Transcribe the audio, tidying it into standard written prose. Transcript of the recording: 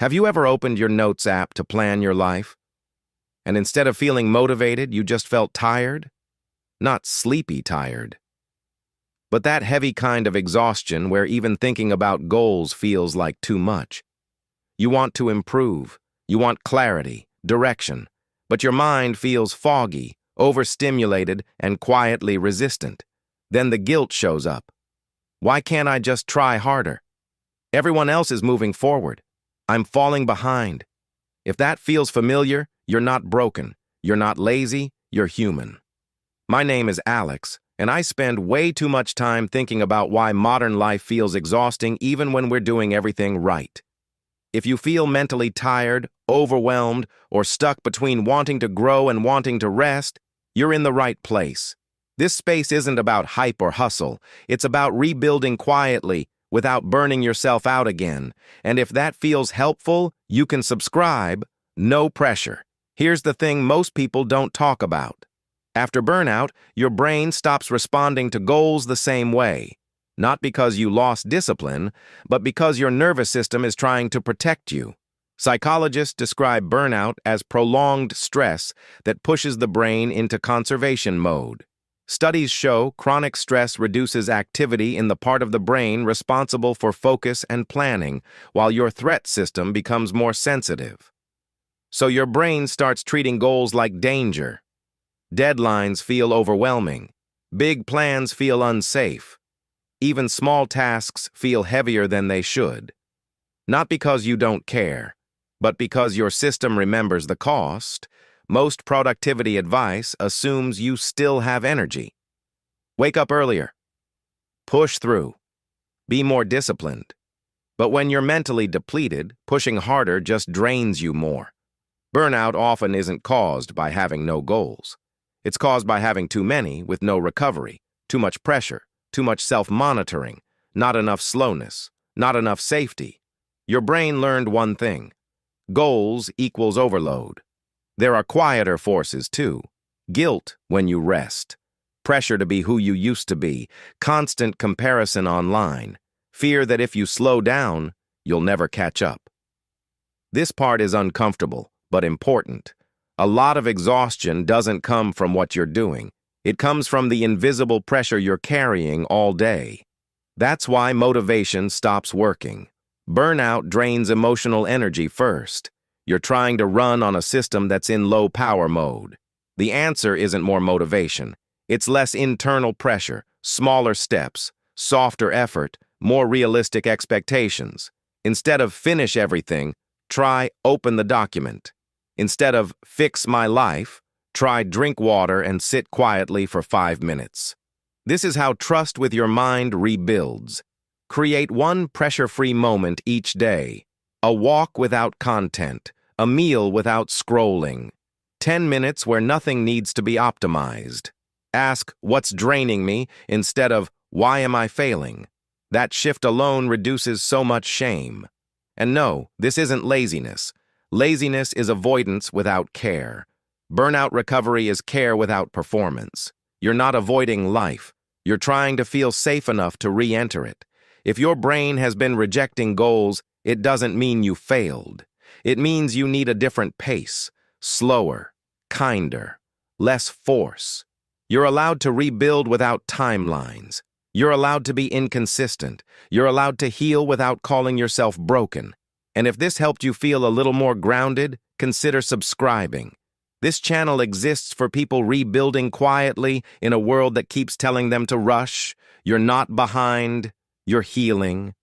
Have you ever opened your Notes app to plan your life? And instead of feeling motivated, you just felt tired? Not sleepy tired, but that heavy kind of exhaustion where even thinking about goals feels like too much. You want to improve, you want clarity, direction, but your mind feels foggy, overstimulated, and quietly resistant. Then the guilt shows up. Why can't I just try harder? Everyone else is moving forward. I'm falling behind. If that feels familiar, you're not broken. You're not lazy. You're human. My name is Alex, and I spend way too much time thinking about why modern life feels exhausting even when we're doing everything right. If you feel mentally tired, overwhelmed, or stuck between wanting to grow and wanting to rest, you're in the right place. This space isn't about hype or hustle. It's about rebuilding quietly, without burning yourself out again. And if that feels helpful, you can subscribe. No pressure. Here's the thing most people don't talk about. After burnout, your brain stops responding to goals the same way. Not because you lost discipline, but because your nervous system is trying to protect you. Psychologists describe burnout as prolonged stress that pushes the brain into conservation mode. Studies show chronic stress reduces activity in the part of the brain responsible for focus and planning, while your threat system becomes more sensitive. So your brain starts treating goals like danger. Deadlines feel overwhelming. Big plans feel unsafe. Even small tasks feel heavier than they should. Not because you don't care, but because your system remembers the cost. Most productivity advice assumes you still have energy. Wake up earlier. Push through. Be more disciplined. But when you're mentally depleted, pushing harder just drains you more. Burnout often isn't caused by having no goals. It's caused by having too many with no recovery, too much pressure, too much self-monitoring, not enough slowness, not enough safety. Your brain learned one thing. Goals equals overload. There are quieter forces, too. Guilt when you rest. Pressure to be who you used to be. Constant comparison online. Fear that if you slow down, you'll never catch up. This part is uncomfortable, but important. A lot of exhaustion doesn't come from what you're doing. It comes from the invisible pressure you're carrying all day. That's why motivation stops working. Burnout drains emotional energy first. You're trying to run on a system that's in low power mode. The answer isn't more motivation. It's less internal pressure, smaller steps, softer effort, more realistic expectations. Instead of finish everything, try open the document. Instead of fix my life, try drink water and sit quietly for 5 minutes. This is how trust with your mind rebuilds. Create one pressure-free moment each day. A walk without content. A meal without scrolling. 10 minutes where nothing needs to be optimized. Ask, what's draining me, instead of, why am I failing? That shift alone reduces so much shame. And no, this isn't laziness. Laziness is avoidance without care. Burnout recovery is care without performance. You're not avoiding life. You're trying to feel safe enough to re-enter it. If your brain has been rejecting goals, it doesn't mean you failed. It means you need a different pace, slower, kinder, less force. You're allowed to rebuild without timelines. You're allowed to be inconsistent. You're allowed to heal without calling yourself broken. And if this helped you feel a little more grounded, consider subscribing. This channel exists for people rebuilding quietly in a world that keeps telling them to rush. You're not behind. You're healing.